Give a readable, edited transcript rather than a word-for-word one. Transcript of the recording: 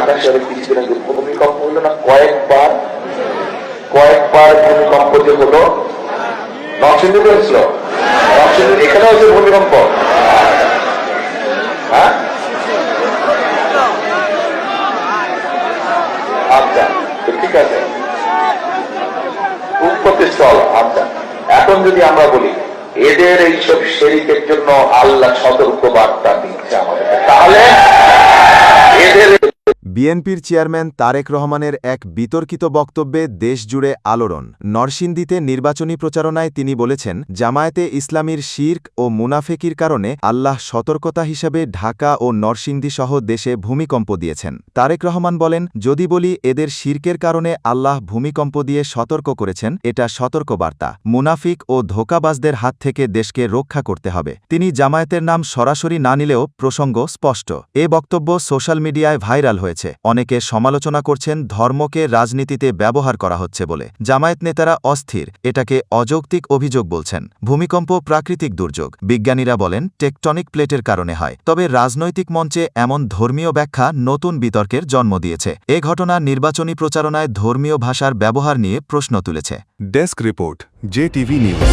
ঢাকা শহরে কিছুদিন আগে ভূমিকম্প হলো না, কয়েকবার ভূমিকম্প যে হলো, নরসিংদী হয়েছিল, নরসিংদী এখানে হয়েছে ভূমিকম্প। হ্যাঁ, আচ্ছা, ঠিক আছে, উৎপত্তিস্থল। আচ্ছা, এখন যদি আমরা বলি এদের এইসব শিরকের জন্য আল্লাহ সতর্ক বার্তা দিচ্ছে আমাদের, তাহলে এদের বিএনপির চেয়ারম্যান তারেক রহমানের এক বিতর্কিত বক্তব্যে দেশজুড়ে আলোড়ন। নরসিংদীতে নির্বাচনী প্রচারণায় তিনি বলেছেন, জামায়াতে ইসলামীর শিরক ও মুনাফেকির কারণে আল্লাহ সতর্কতা হিসেবে ঢাকা ও নরসিংদী সহ দেশে ভূমিকম্প দিয়েছেন। তারেক রহমান বলেন, যদি বলি এদের শিরকের কারণে আল্লাহ ভূমিকম্প দিয়ে সতর্ক করেছেন, এটা সতর্কবার্তা। মুনাফিক ও ধোঁকাবাজদের হাত থেকে দেশকে রক্ষা করতে হবে। তিনি জামায়াতের নাম সরাসরি না নিলেও প্রসঙ্গ স্পষ্ট। এ বক্তব্য সোশ্যাল মিডিয়ায় ভাইরাল হয়েছে। অনেকে সমালোচনা করছেন ধর্মকে রাজনীতিতে ব্যবহার করা হচ্ছে বলে। জামায়াত নেতারা অস্থির, এটাকে অযৌক্তিক অভিযোগ বলছেন। ভূমিকম্প প্রাকৃতিক দুর্যোগ, বিজ্ঞানীরা বলেন টেকটনিক প্লেটের কারণে হয়। তবে রাজনৈতিক মঞ্চে এমন ধর্মীয় ব্যাখ্যা নতুন বিতর্কের জন্ম দিয়েছে। এ ঘটনা নির্বাচনী প্রচারণায় ধর্মীয় ভাষার ব্যবহার নিয়ে প্রশ্ন তুলেছে। Desk report, JTV news.